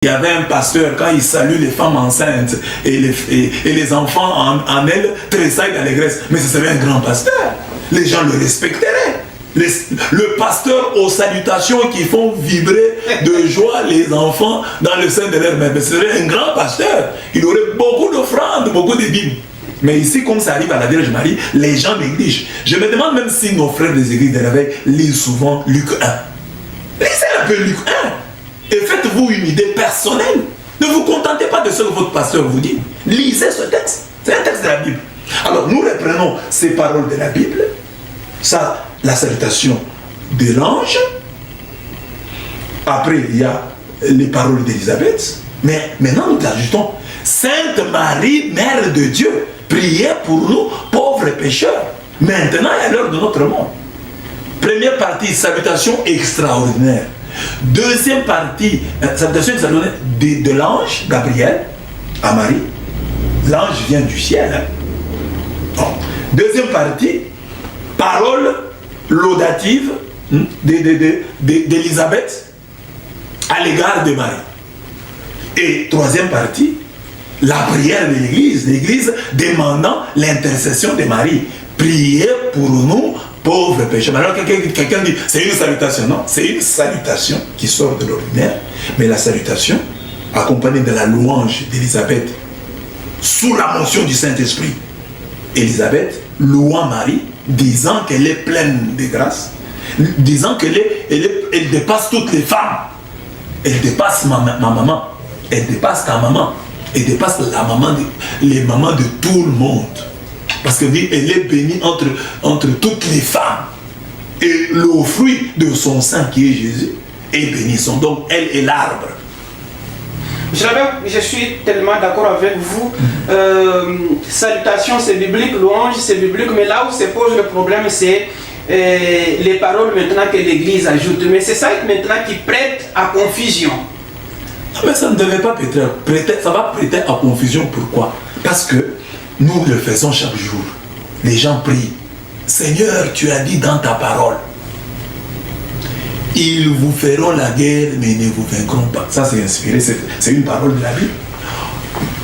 Il y avait un pasteur, quand il salue les femmes enceintes et les enfants en elles, tressaillent d'allégresse. Mais ce serait un grand pasteur. Les gens le respecteraient. Le pasteur aux salutations qui font vibrer de joie les enfants dans le sein de leur mère. Mais ce serait un grand pasteur. Il aurait beaucoup d'offrandes, beaucoup de Bibles. Mais ici, comme ça arrive à la Vierge Marie, les gens négligent. Je me demande même si nos frères des églises de réveil lisent souvent Luc 1. Lisez un peu Luc 1. Et faites-vous une idée personnelle. Ne vous contentez pas de ce que votre pasteur vous dit. Lisez ce texte. C'est un texte de la Bible. Alors nous reprenons ces paroles de la Bible. Ça, la salutation de l'ange. Après, il y a les paroles d'Élisabeth. Mais maintenant, nous ajoutons Sainte Marie, Mère de Dieu, priez pour nous, pauvres pécheurs, maintenant et à l'heure de notre mort. Première partie, salutation extraordinaire. Deuxième partie, salutation extraordinaire de l'ange Gabriel à Marie. L'ange vient du ciel. Hein? Bon. Deuxième partie, parole laudative d'Élisabeth à l'égard de Marie. Et troisième partie, la prière de l'Église demandant l'intercession de Marie. Priez pour nous, pauvres pécheurs. Alors quelqu'un dit, c'est une salutation. Non, c'est une salutation qui sort de l'ordinaire. Mais la salutation, accompagnée de la louange d'Élisabeth, sous la mention du Saint-Esprit. Élisabeth louant Marie, disant qu'elle est pleine de grâce, disant elle dépasse toutes les femmes. Elle dépasse ma maman. Elle dépasse ta maman. Elle dépasse les mamans de tout le monde. Parce qu'elle est bénie entre toutes les femmes. Et le fruit de son sein qui est Jésus est béni. Donc elle est l'arbre. Je suis tellement d'accord avec vous. Salutation c'est biblique, louange c'est biblique, mais là où se pose le problème c'est les paroles maintenant que l'Église ajoute. Mais c'est ça maintenant qui prête à confusion. Non, mais ça ne devait pas prêter, ça va prêter à confusion. Pourquoi? Parce que nous le faisons chaque jour. Les gens prient. Seigneur, tu as dit dans ta parole, ils vous feront la guerre, mais ne vous vaincront pas. Ça, c'est inspiré, c'est une parole de la Bible.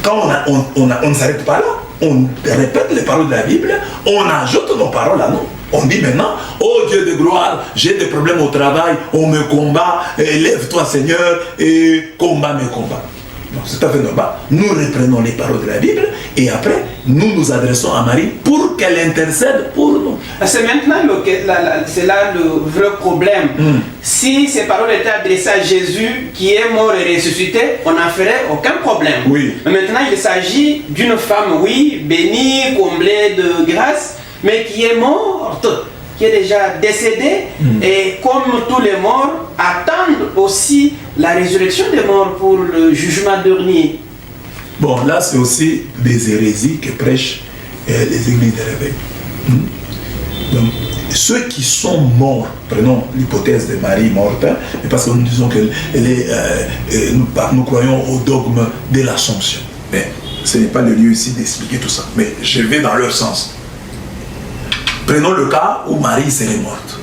Quand on ne s'arrête pas là, on répète les paroles de la Bible, on ajoute nos paroles à nous. On dit maintenant, oh Dieu de gloire, j'ai des problèmes au travail, on me combat, lève-toi Seigneur, et combat mes combats. C'est tout à fait normal. Nous reprenons les paroles de la Bible et après, nous nous adressons à Marie pour qu'elle intercède pour nous. C'est maintenant c'est là le vrai problème. Si ces paroles étaient adressées à Jésus qui est mort et ressuscité, on n'en ferait aucun problème. Oui. Mais maintenant, il s'agit d'une femme, oui, bénie, comblée de grâce, mais qui est morte, qui est déjà décédée, et comme tous les morts, attendent aussi la résurrection des morts pour le jugement dernier. Bon, là, c'est aussi des hérésies que prêchent les églises de réveil. Donc, ceux qui sont morts, prenons l'hypothèse de Marie morte, hein, parce que nous disons qu'elle est, nous croyons au dogme de l'Assomption. Mais ce n'est pas le lieu ici d'expliquer tout ça. Mais je vais dans leur sens. Prenons le cas où Marie serait morte.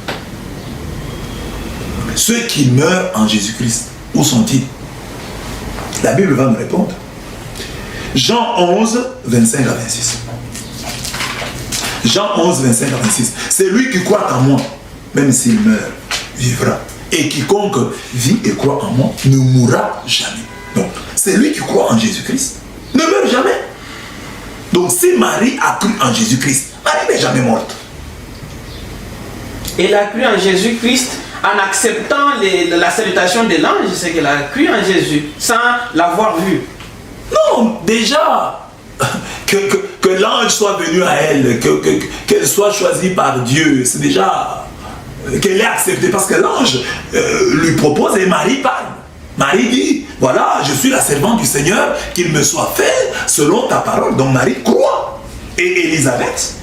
Ceux qui meurent en Jésus-Christ, où sont-ils? La Bible va nous répondre. Jean 11, 25 à 26. Jean 11, 25 à 26. C'est lui qui croit en moi, même s'il meurt, vivra. Et quiconque vit et croit en moi ne mourra jamais. Donc, c'est lui qui croit en Jésus-Christ ne meurt jamais. Donc, si Marie a cru en Jésus-Christ, Marie n'est jamais morte. Elle a cru en Jésus-Christ en acceptant la salutation de l'ange, c'est qu'elle a cru en Jésus sans l'avoir vu. Non, déjà, que l'ange soit venu à elle, qu'elle soit choisie par Dieu, c'est déjà qu'elle ait accepté, parce que l'ange lui propose et Marie parle. Marie dit, voilà, je suis la servante du Seigneur, qu'il me soit fait selon ta parole. Donc Marie croit. Et Élisabeth,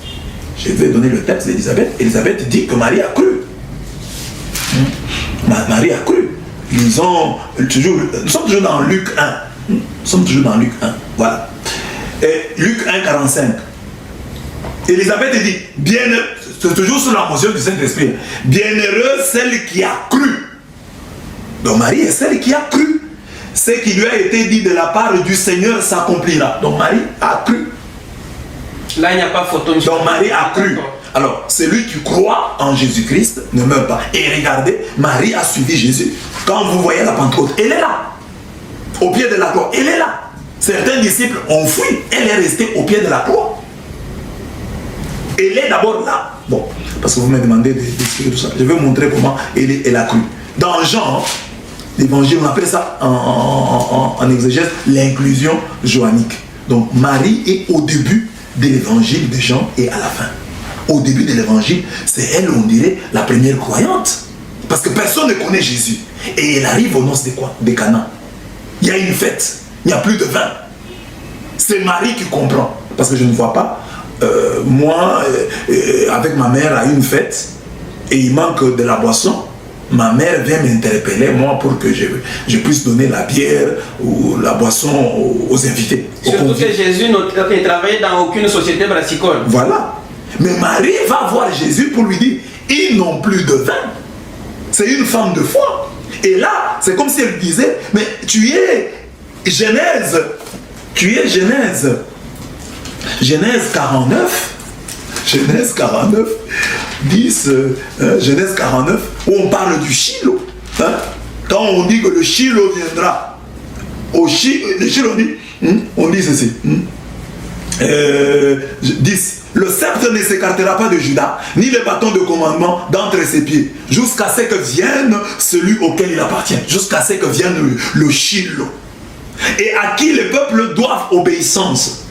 je vais donner le texte d'Élisabeth. Élisabeth dit que Marie a cru. Marie a cru. Nous sommes toujours dans Luc 1. Nous sommes toujours dans Luc 1. Voilà. Et Luc 1, 45. Élisabeth dit, c'est toujours sous la mention du Saint-Esprit. Bienheureuse celle qui a cru. Donc Marie est celle qui a cru. ce qui lui a été dit de la part du Seigneur s'accomplira. Donc Marie a cru. Là, il n'y a pas photo. Donc Marie a cru. Alors, celui qui croit en Jésus-Christ ne meurt pas. Et regardez, Marie a suivi Jésus. Quand vous voyez la Pentecôte, elle est là. Au pied de la croix, elle est là. Certains disciples ont fui. Elle est restée au pied de la croix. Elle est d'abord là. Bon, parce que vous me demandez d'expliquer tout ça. Je vais vous montrer comment elle a cru. Dans Jean, l'évangile, on appelle ça en exégèse l'inclusion johannique. Donc Marie est au début de l'évangile de Jean et à la fin. Au début de l'évangile, c'est elle, on dirait, la première croyante. Parce que personne ne connaît Jésus. Et elle arrive aux noces de Cana. Il y a une fête. Il n'y a plus de vin. C'est Marie qui comprend. Parce que je ne vois pas. Moi, avec ma mère à une fête, et il manque de la boisson. Ma mère vient m'interpeller, moi, pour que je puisse donner la bière ou la boisson aux invités. Surtout que Jésus ne travaillait dans aucune société brassicole. Voilà. Mais Marie va voir Jésus pour lui dire, ils n'ont plus de vin. C'est une femme de foi. Et là, c'est comme si elle disait, mais tu es Genèse. Tu es Genèse. Genèse 49. Genèse 49. 10. Genèse 49. Où on parle du Shiloh. Hein? Quand on dit que le Shiloh viendra. Le Shiloh dit, on dit ceci. 10. Le sceptre ne s'écartera pas de Judas, ni le bâton de commandement d'entre ses pieds, jusqu'à ce que vienne celui auquel il appartient, jusqu'à ce que vienne le Shiloh, et à qui les peuples doivent obéissance.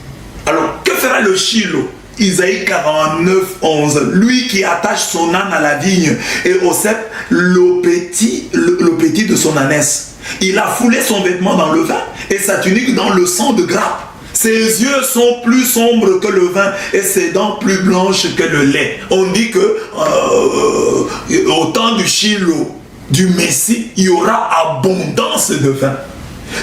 Alors, que fera le Shiloh? Isaïe 49, 11. Lui qui attache son âne à la vigne et au cep le petit de son ânesse. Il a foulé son vêtement dans le vin et sa tunique dans le sang de grappe. Ses yeux sont plus sombres que le vin et ses dents plus blanches que le lait. On dit que au temps du Shiloh, du Messie, il y aura abondance de vin.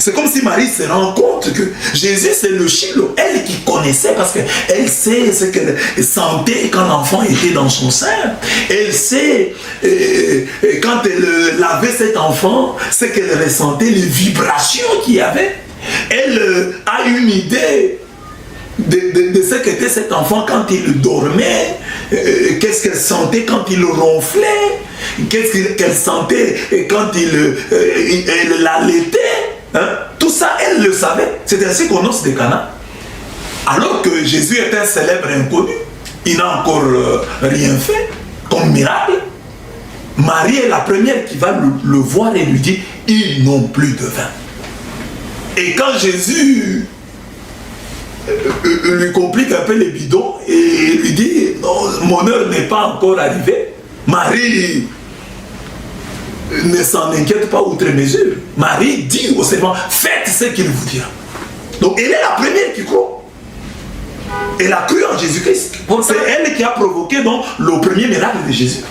C'est comme si Marie se rend compte que Jésus c'est le Shiloh. Elle qui connaissait parce qu'elle sait ce qu'elle sentait quand l'enfant était dans son sein. Elle sait quand elle lavait cet enfant, ce qu'elle ressentait, les vibrations qu'il y avait. Elle a une idée de ce qu'était cet enfant quand il dormait, qu'est-ce qu'elle sentait quand il ronflait, qu'est-ce qu'elle sentait quand elle l'allaitait. Hein? Tout ça, elle le savait. C'est ainsi qu'aux noces de Cana. Alors que Jésus est un célèbre inconnu, il n'a encore rien fait comme miracle. Marie est la première qui va le voir et lui dire, ils n'ont plus de vin. Et quand Jésus lui complique un peu les bidons et lui dit, non, mon heure n'est pas encore arrivée, Marie ne s'en inquiète pas outre mesure. Marie dit aux servants, faites ce qu'il vous dira. Donc elle est la première qui croit. Elle a cru en Jésus-Christ. C'est elle qui a provoqué donc le premier miracle de Jésus.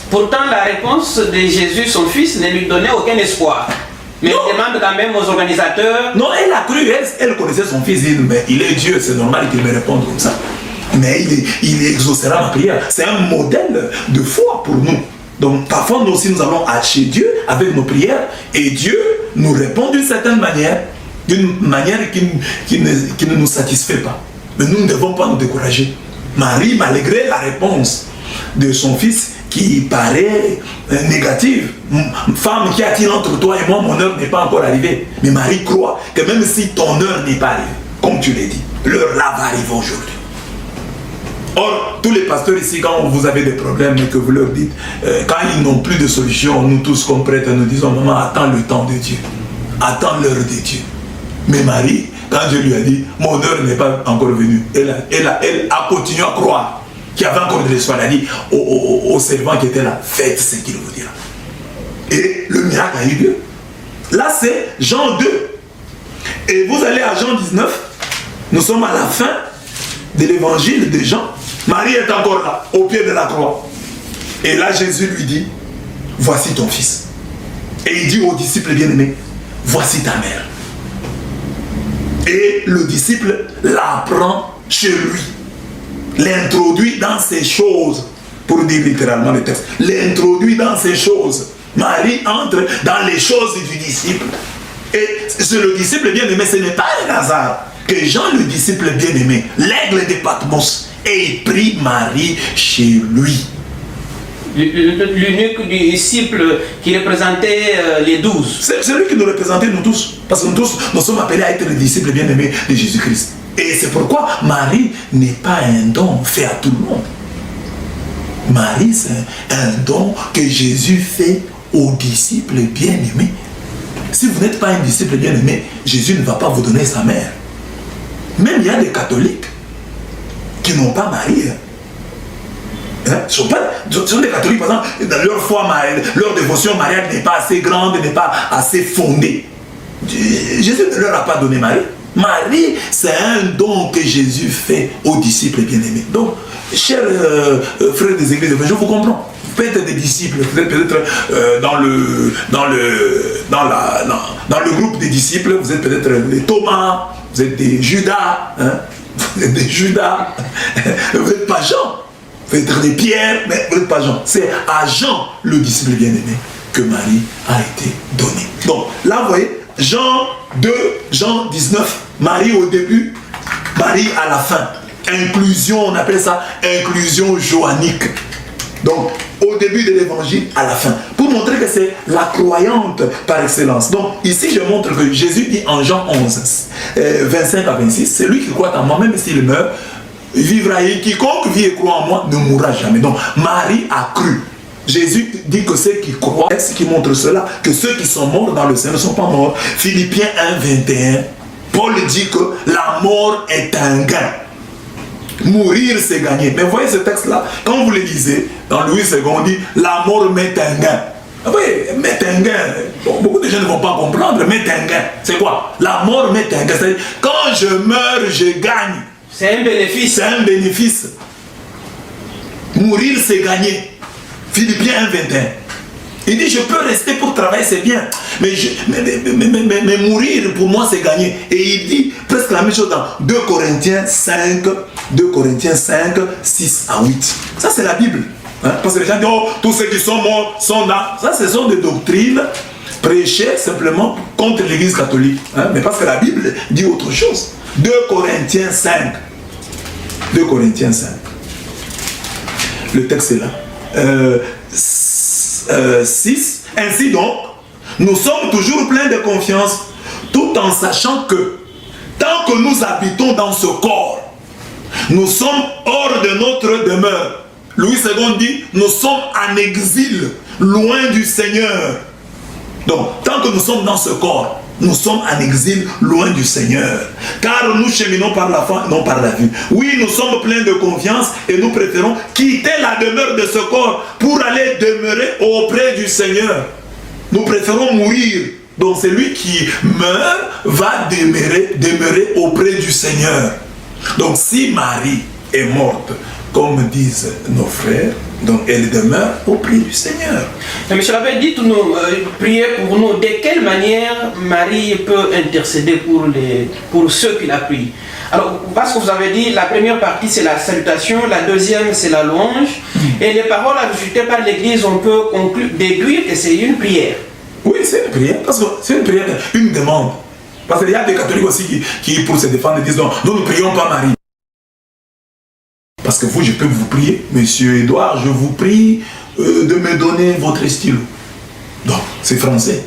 Pourtant, la réponse de Jésus, son fils, ne lui donnait aucun espoir. Mais il demande quand même aux organisateurs. Non, elle a cru, elle connaissait son fils, mais il est Dieu, c'est normal qu'il me réponde comme ça. Mais il exaucera ma prière. C'est un modèle de foi pour nous. Donc parfois nous aussi nous allons chez Dieu avec nos prières et Dieu nous répond d'une certaine manière, qui ne nous satisfait pas. Mais nous ne devons pas nous décourager. Marie, malgré la réponse de son fils qui paraît négative, femme, qu'y a-t-il entre toi et moi, mon heure n'est pas encore arrivée. Mais Marie croit que même si ton heure n'est pas arrivée, comme tu l'as dit, l'heure là va arriver aujourd'hui. Or, tous les pasteurs ici, quand vous avez des problèmes et que vous leur dites, quand ils n'ont plus de solution, nous tous comme prêtres, nous disons, maman, attends le temps de Dieu. Attends l'heure de Dieu. Mais Marie, quand Dieu lui a dit, mon heure n'est pas encore venue, elle a continué à croire qu'il y avait encore de l'espoir. Elle a dit aux servants qui étaient là, faites ce qu'il vous dira. Et le miracle a eu lieu. Là, c'est Jean 2. Et vous allez à Jean 19. Nous sommes à la fin de l'évangile de Jean. Marie est encore là, au pied de la croix. Et là, Jésus lui dit, voici ton fils. Et il dit aux disciples bien-aimés, voici ta mère. Et le disciple la prend chez lui, l'introduit dans ces choses, pour dire littéralement le texte, l'introduit dans ces choses. Marie entre dans les choses du disciple Et c'est le disciple bien-aimé, ce n'est pas un hasard que Jean, le disciple bien-aimé, l'aigle de Patmos, ait pris Marie chez lui. L'unique disciple qui représentait les 12. C'est lui qui nous représentait, nous tous. Parce que nous tous, nous sommes appelés à être les disciples bien-aimés de Jésus-Christ. Et c'est pourquoi Marie n'est pas un don fait à tout le monde. Marie, c'est un don que Jésus fait aux disciples bien-aimés. Si vous n'êtes pas un disciple bien-aimé, Jésus ne va pas vous donner sa mère. Même il y a des catholiques qui n'ont pas Marie. Ce sont des catholiques, par exemple, dans leur foi, leur dévotion mariale n'est pas assez grande, n'est pas assez fondée. Jésus ne leur a pas donné Marie. Marie, c'est un don que Jésus fait aux disciples bien-aimés. Donc, chers frères des églises, je vous comprends. Vous pouvez être des disciples, vous êtes peut-être dans le groupe des disciples, vous êtes peut-être des Thomas, vous êtes des Judas, hein? Vous êtes des Judas, vous n'êtes pas Jean. Vous êtes des pierres, mais vous n'êtes pas Jean. C'est à Jean, le disciple bien-aimé, que Marie a été donnée. Donc, là, vous voyez, Jean 2, Jean 19, Marie au début, Marie à la fin. Inclusion, on appelle ça inclusion joannique. Donc, au début de l'évangile, à la fin. Pour montrer que c'est la croyante par excellence. Donc, ici, je montre que Jésus dit en Jean 11, 25 à 26, c'est lui qui croit en moi, même s'il meurt, vivra, et quiconque vit et croit en moi ne mourra jamais. Donc Marie a cru. Jésus dit que ceux qui croient, ce qui montre cela, que ceux qui sont morts dans le Seigneur ne sont pas morts. Philippiens 1, 21, Paul dit que la mort est un gain. Mourir, c'est gagner. Mais voyez ce texte-là, quand vous le lisez, dans Louis II, on dit la mort met un gain. Oui, met un gain. Bon, beaucoup de gens ne vont pas comprendre, met un gain. C'est quoi? La mort met un gain. C'est-à-dire, quand je meurs, je gagne. C'est un bénéfice. C'est un bénéfice. Mourir, c'est gagner. Philippiens 1, 21. Il dit, je peux rester pour travailler, c'est bien. Mais mourir, pour moi, c'est gagner. Et il dit presque la même chose dans 2 Corinthiens 5, 6 à 8. Ça, c'est la Bible. Hein? Parce que les gens disent, oh, tous ceux qui sont morts sont là. Ça, ce sont des doctrines prêchées simplement contre l'Église catholique. Hein? Mais parce que la Bible dit autre chose. 2 Corinthiens 5. 2 Corinthiens 5. Le texte est là. 6. Ainsi donc, nous sommes toujours pleins de confiance, tout en sachant que, tant que nous habitons dans ce corps, nous sommes hors de notre demeure. Louis II dit, nous sommes en exil, loin du Seigneur. Donc, tant que nous sommes dans ce corps, nous sommes en exil, loin du Seigneur. Car nous cheminons par la foi, non par la vue. Oui, nous sommes pleins de confiance et nous préférons quitter la demeure de ce corps pour aller demeurer auprès du Seigneur. Nous préférons mourir. Donc, celui qui meurt va demeurer auprès du Seigneur. Donc, si Marie est morte, comme disent nos frères, donc elle demeure auprès du Seigneur. Mais monsieur l'abbé, dites-nous, priez pour nous, de quelle manière Marie peut intercéder pour ceux qui la prient. Alors, parce que vous avez dit, la première partie c'est la salutation, la deuxième c'est la louange, et les paroles ajoutées par l'Église, on peut déduire que c'est une prière. Oui, c'est une prière, parce que c'est une prière, une demande. Parce qu'il y a des catholiques aussi qui pour se défendre, disent non, nous ne prions pas Marie. Parce que vous, je peux vous prier, monsieur Edouard, je vous prie de me donner votre stylo. Donc, c'est français.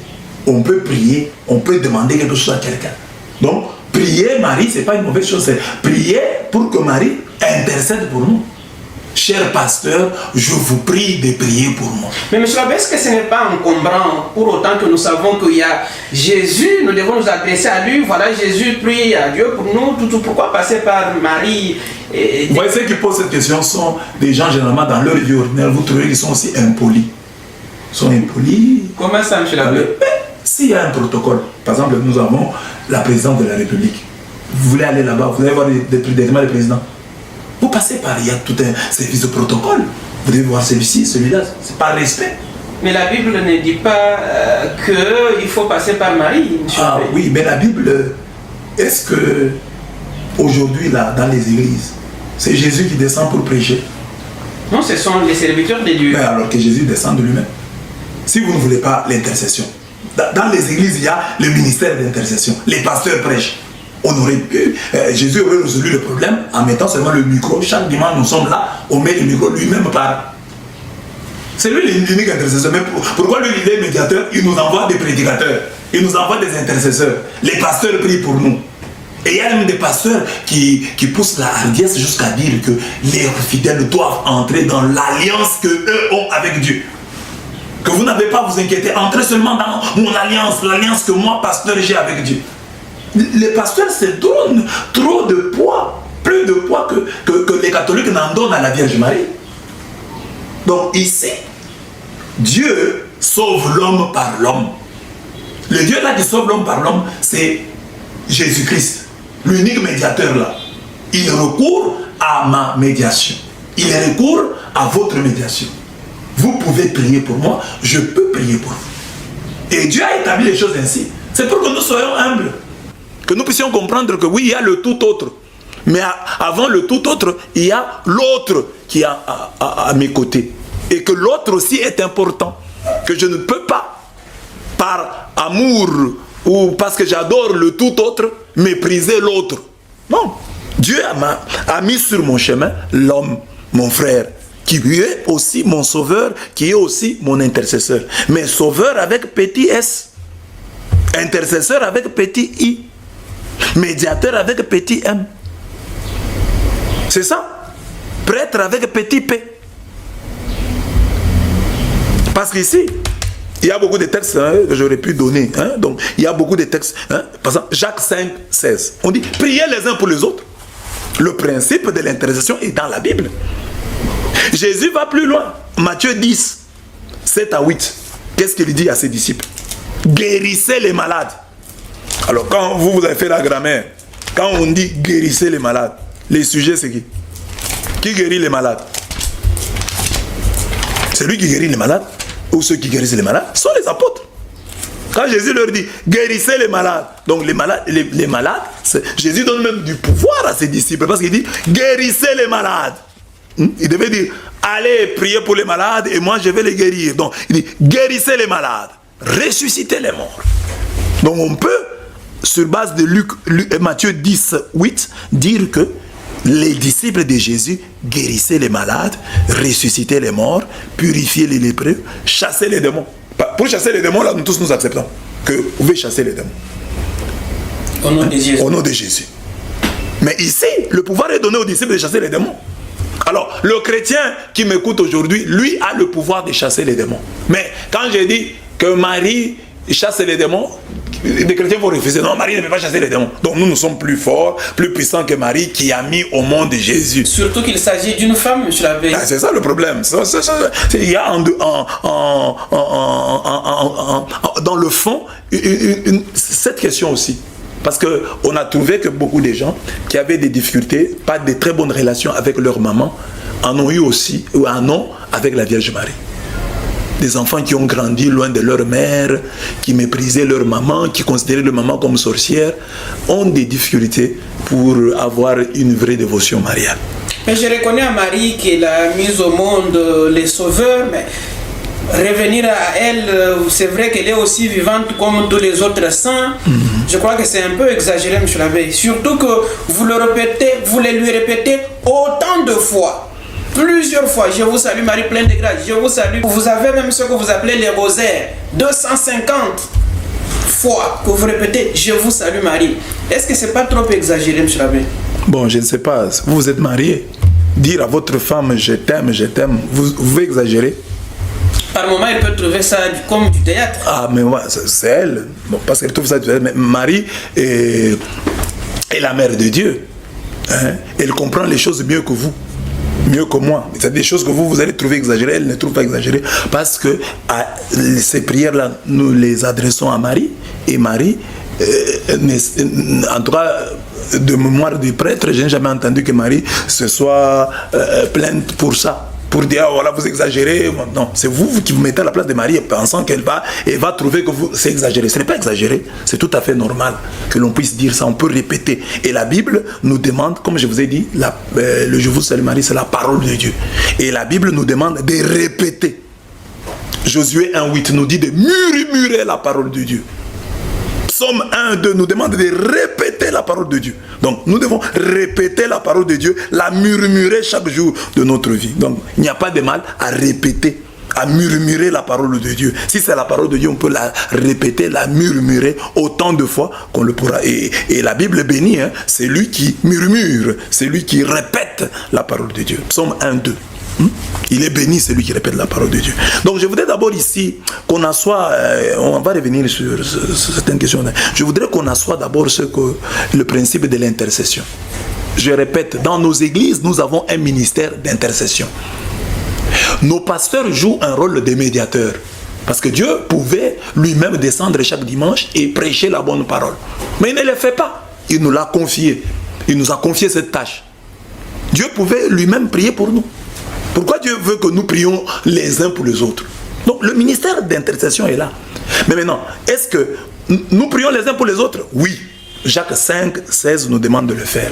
On peut prier, on peut demander quelque chose à quelqu'un. Donc, prier Marie, ce n'est pas une mauvaise chose. C'est prier pour que Marie intercède pour nous. Cher pasteur, je vous prie de prier pour moi. Mais monsieur l'abbé, est-ce que ce n'est pas encombrant pour autant que nous savons qu'il y a Jésus, nous devons nous adresser à lui, voilà Jésus prie à Dieu pour nous, pourquoi passer par Marie Vous voyez, ceux qui posent cette question sont des gens généralement dans leur vie ordinaire, vous trouvez qu'ils sont aussi impolis. Ils sont impolis. Comment ça, monsieur l'abbé? S'il y a un protocole, par exemple, nous avons la présidente de la République. Vous voulez aller là-bas, vous allez voir directement le président. Vous passez par, il y a tout un service de protocole. Vous devez voir celui-ci, celui-là. C'est par respect. Mais la Bible ne dit pas qu'il faut passer par Marie, monsieur. Ah oui, mais la Bible, est-ce que aujourd'hui, là, dans les églises, c'est Jésus qui descend pour prêcher? Non, ce sont les serviteurs de Dieu. Mais alors que Jésus descend de lui-même. Si vous ne voulez pas l'intercession, Dans les églises, il y a le ministère d'intercession. Les pasteurs prêchent. On aurait pu, Jésus aurait résolu le problème en mettant seulement le micro. Chaque dimanche, nous sommes là, on met le micro, lui-même parle. C'est lui l'unique intercesseur. Mais pourquoi lui, il est médiateur? Il nous envoie des prédicateurs, il nous envoie des intercesseurs. Les pasteurs prient pour nous. Et il y a même des pasteurs qui poussent la hardiesse jusqu'à dire que les fidèles doivent entrer dans l'alliance qu'eux ont avec Dieu. Que vous n'avez pas à vous inquiéter, entrez seulement dans mon alliance, l'alliance que moi, pasteur, j'ai avec Dieu. Les pasteurs se donnent trop de poids, plus de poids que les catholiques n'en donnent à la Vierge Marie. Donc ici, Dieu sauve l'homme par l'homme. Le Dieu là qui sauve l'homme par l'homme, c'est Jésus-Christ, l'unique médiateur là. Il recourt à ma médiation. Il recourt à votre médiation. Vous pouvez prier pour moi, je peux prier pour vous. Et Dieu a établi les choses ainsi. C'est pour que nous soyons humbles. Que nous puissions comprendre que oui, il y a le tout autre. Mais avant le tout autre, il y a l'autre qui est à mes côtés. Et que l'autre aussi est important. Que je ne peux pas, par amour ou parce que j'adore le tout autre, mépriser l'autre. Non. Dieu a mis sur mon chemin l'homme, mon frère, qui est aussi mon sauveur, qui est aussi mon intercesseur. Mais sauveur avec petit S. Intercesseur avec petit I. Médiateur avec petit M. C'est ça. Prêtre avec petit P. Parce qu'ici, il y a beaucoup de textes que j'aurais pu donner. Donc, il y a beaucoup de textes. Par exemple, Jacques 5, 16. On dit, priez les uns pour les autres. Le principe de l'intercession est dans la Bible. Jésus va plus loin. Matthieu 10, 7 à 8. Qu'est-ce qu'il dit à ses disciples? Guérissez les malades. Alors, quand vous avez fait la grammaire, quand on dit guérissez les malades, les sujets, c'est qui? Qui guérit les malades? C'est lui qui guérit les malades? Ou ceux qui guérissent les malades sont les apôtres. Quand Jésus leur dit guérissez les malades, donc les malades, Jésus donne même du pouvoir à ses disciples parce qu'il dit guérissez les malades. Il devait dire allez prier pour les malades et moi je vais les guérir. Donc il dit guérissez les malades, ressuscitez les morts. Donc on peut, sur base de Matthieu 10, 8, dire que les disciples de Jésus guérissaient les malades, ressuscitaient les morts, purifiaient les lépreux, chassaient les démons. Pour chasser les démons, là, nous tous nous acceptons que vous pouvez chasser les démons. Au nom de Jésus. Au nom de Jésus. Mais ici, le pouvoir est donné aux disciples de chasser les démons. Alors, le chrétien qui m'écoute aujourd'hui, lui a le pouvoir de chasser les démons. Mais quand j'ai dit que Marie chasse les démons, les chrétiens vont refuser. Non, Marie ne peut pas chasser les démons. Donc nous sommes plus forts, plus puissants que Marie qui a mis au monde Jésus. Surtout qu'il s'agit d'une femme, monsieur l'abbé. Ah, c'est ça le problème. Il y a dans le fond cette question aussi. Parce qu'on a trouvé que beaucoup de gens qui avaient des difficultés, pas de très bonnes relations avec leur maman, en ont eu aussi, ou en ont avec la Vierge Marie. Des enfants qui ont grandi loin de leur mère, qui méprisaient leur maman, qui considéraient leur maman comme sorcière, ont des difficultés pour avoir une vraie dévotion mariale. Mais je reconnais à Marie qu'elle a mis au monde les sauveurs, mais revenir à elle, c'est vrai qu'elle est aussi vivante comme tous les autres saints. Je crois que c'est un peu exagéré, M. l'abbé. Surtout que vous le répétez, vous le lui répétez autant de fois. Plusieurs fois, je vous salue Marie pleine de grâce, je vous salue. Vous avez même ce que vous appelez les rosaires, 250 fois que vous répétez, je vous salue Marie. Est-ce que c'est pas trop exagéré, M. l'abbé? Bon, je ne sais pas, vous êtes marié, dire à votre femme je t'aime, vous pouvez exagérer? Par moment, elle peut trouver ça comme du théâtre. Ah, mais ouais, c'est elle, bon, parce qu'elle trouve ça du théâtre, mais Marie est la mère de Dieu. Elle comprend les choses mieux que vous. Mieux que moi. C'est des choses que vous allez trouver exagérées, elle ne trouve pas exagérées. Parce que ces prières-là, nous les adressons à Marie. Et Marie, en tout cas, de mémoire du prêtre, je n'ai jamais entendu que Marie se soit plainte pour ça. Pour dire, oh, voilà, vous exagérez. Non, c'est vous qui vous mettez à la place de Marie pensant qu'elle va trouver que c'est exagéré. Ce n'est pas exagéré, c'est tout à fait normal que l'on puisse dire ça, on peut répéter. Et la Bible nous demande, comme je vous ai dit, le Je vous salue Marie, c'est la parole de Dieu. Et la Bible nous demande de répéter. Josué 1,8 nous dit de murmurer la parole de Dieu. Psaume 1,2 nous demande de répéter la parole de Dieu. Donc nous devons répéter la parole de Dieu, la murmurer chaque jour de notre vie. Donc il n'y a pas de mal à répéter, à murmurer la parole de Dieu. Si c'est la parole de Dieu, on peut la répéter, la murmurer autant de fois qu'on le pourra. Et la Bible bénit, hein, c'est lui qui murmure, c'est lui qui répète la parole de Dieu. Psaume 1,2. Il est béni celui qui répète la parole de Dieu. Donc je voudrais d'abord ici qu'on assoie, on va revenir sur certaines questions. Je voudrais qu'on assoie d'abord le principe de l'intercession. Je répète, dans nos églises, nous avons un ministère d'intercession. Nos pasteurs jouent un rôle de médiateur. Parce que Dieu pouvait lui-même descendre chaque dimanche et prêcher la bonne parole. Mais il ne le fait pas. Il nous l'a confié. Il nous a confié cette tâche. Dieu pouvait lui-même prier pour nous. Pourquoi Dieu veut que nous prions les uns pour les autres? Donc le ministère d'intercession est là. Mais maintenant, est-ce que nous prions les uns pour les autres? Oui. Jacques 5, 16 nous demande de le faire.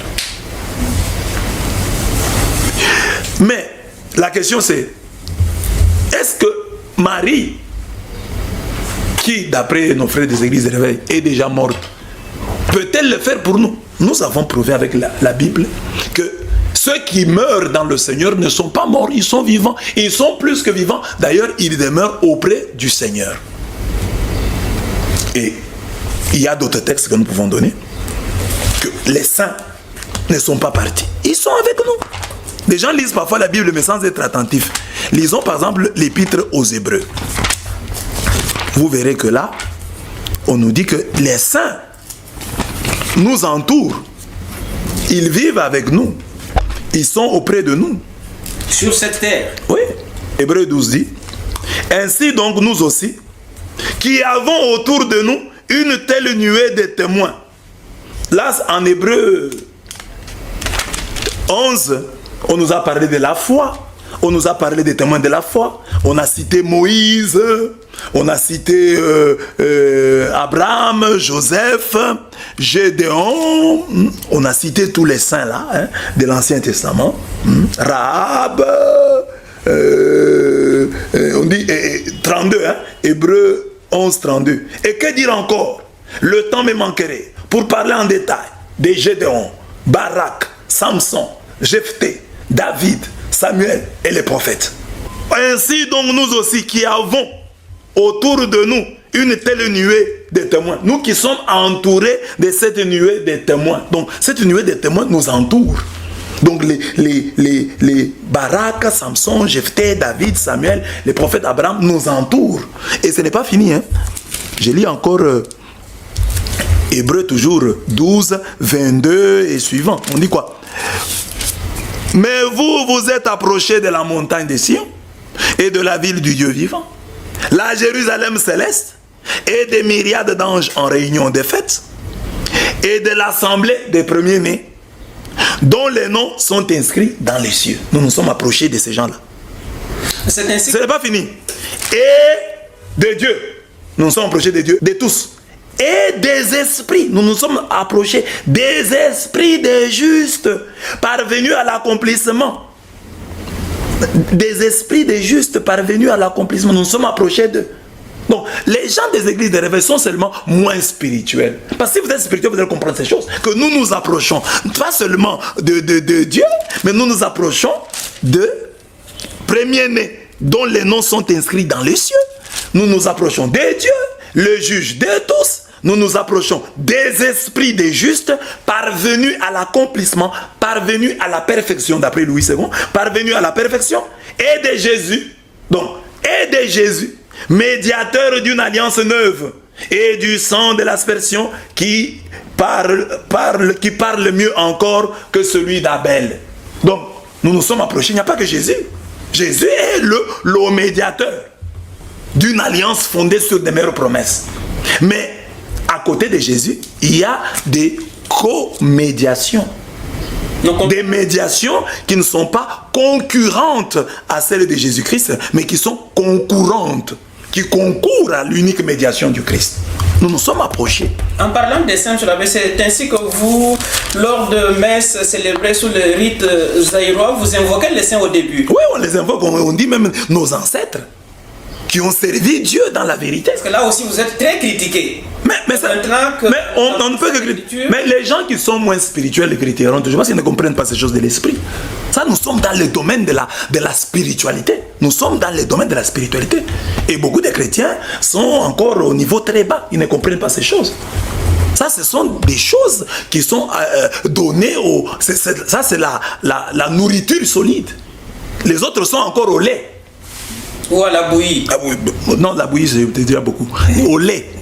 Mais la question c'est, est-ce que Marie, qui d'après nos frères des églises de réveil est déjà morte, peut-elle le faire pour nous? Nous avons prouvé avec la Bible que ceux qui meurent dans le Seigneur ne sont pas morts, ils sont vivants. Ils sont plus que vivants. D'ailleurs, ils demeurent auprès du Seigneur. Et il y a d'autres textes que nous pouvons donner. Que les saints ne sont pas partis. Ils sont avec nous. Les gens lisent parfois la Bible, mais sans être attentifs. Lisons par exemple l'épître aux Hébreux. Vous verrez que là, on nous dit que les saints nous entourent. Ils vivent avec nous. Ils sont auprès de nous. Sur cette terre. Oui. Hébreux 12 dit, ainsi donc nous aussi, qui avons autour de nous une telle nuée de témoins. Là, en Hébreux 11, on nous a parlé de la foi. On nous a parlé des témoins de la foi. On a cité Moïse. On a cité Abraham, Joseph, Gédéon. On a cité tous les saints là, hein, de l'Ancien Testament. Rahab. On dit 32, hein, Hébreux 11, 32. Et que dire encore? Le temps me manquerait pour parler en détail de Gédéon, Barak, Samson, Jephthé, David, Samuel et les prophètes. Ainsi donc nous aussi qui avons autour de nous une telle nuée de témoins. Nous qui sommes entourés de cette nuée de témoins. Donc cette nuée de témoins nous entoure. Donc les Barak, Samson, Jephthé, David, Samuel, les prophètes Abraham nous entourent. Et ce n'est pas fini. Hein. Je lis encore Hébreux toujours 12, 22 et suivant. On dit quoi? Mais vous, vous êtes approchés de la montagne de Sion et de la ville du Dieu vivant, la Jérusalem céleste et des myriades d'anges en réunion de fêtes et de l'assemblée des premiers-nés dont les noms sont inscrits dans les cieux. Nous nous sommes approchés de ces gens-là. Ce n'est pas fini. Et de Dieu. Nous nous sommes approchés de Dieu, de tous. Et des esprits, nous nous sommes approchés des esprits des justes parvenus à l'accomplissement. Des esprits des justes parvenus à l'accomplissement. Nous nous sommes approchés d'eux. Donc, les gens des églises de réveil sont seulement moins spirituels. Parce que si vous êtes spirituel, vous allez comprendre ces choses. Que nous nous approchons, pas seulement de Dieu, mais nous nous approchons de premiers-nés, dont les noms sont inscrits dans les cieux. Nous nous approchons de Dieu, le juge de tous. Nous nous approchons des esprits des justes, parvenus à l'accomplissement, parvenus à la perfection, d'après Louis II, parvenus à la perfection, et de Jésus. Donc, et de Jésus, médiateur d'une alliance neuve, et du sang de l'aspersion qui parle mieux encore que celui d'Abel. Donc, nous nous sommes approchés, il n'y a pas que Jésus. Jésus est le médiateur d'une alliance fondée sur des meilleures promesses. Mais à côté de Jésus, il y a des co-médiations. Des médiations qui ne sont pas concurrentes à celles de Jésus-Christ, mais qui sont concurrentes, qui concourent à l'unique médiation du Christ. Nous nous sommes approchés. En parlant des saints, c'est ainsi que vous, lors de messes célébrées sous le rite zaïrois, vous invoquez les saints au début. Oui, on les invoque, on dit même nos ancêtres qui ont servi Dieu dans la vérité. Parce que là aussi, vous êtes très critiqué. Mais on ne peut que critiquer. Mais les gens qui sont moins spirituels les critiqueront toujours parce qu'ils ne comprennent pas ces choses de l'esprit. Ça, nous sommes dans le domaine de la spiritualité. Nous sommes dans le domaine de la spiritualité. Et beaucoup de chrétiens sont encore au niveau très bas. Ils ne comprennent pas ces choses. Ça, ce sont des choses qui sont données au... Ça, c'est la nourriture solide. Les autres sont encore au lait. Ou à la bouillie. Ah, oui, non, la bouillie, je te dirais beaucoup. Au lait.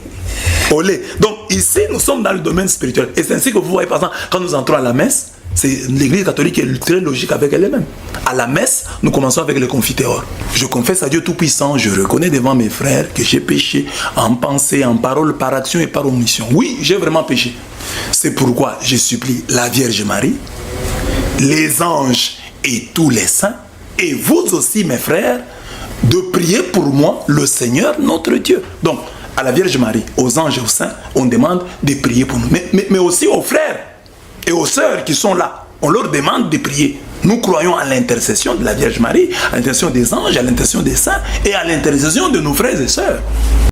Au lait. Donc, ici, nous sommes dans le domaine spirituel. Et c'est ainsi que vous voyez, par exemple, quand nous entrons à la messe, c'est l'église catholique est très logique avec elle-même. À la messe, nous commençons avec le confiteor. Je confesse à Dieu Tout-Puissant, je reconnais devant mes frères que j'ai péché en pensée, en parole, par action et par omission. Oui, j'ai vraiment péché. C'est pourquoi je supplie la Vierge Marie, les anges et tous les saints, et vous aussi, mes frères, de prier pour moi, le Seigneur, notre Dieu. Donc, à la Vierge Marie, aux anges et aux saints, on demande de prier pour nous. Mais aussi aux frères et aux sœurs qui sont là, on leur demande de prier. Nous croyons à l'intercession de la Vierge Marie, à l'intercession des anges, à l'intercession des saints et à l'intercession de nos frères et sœurs.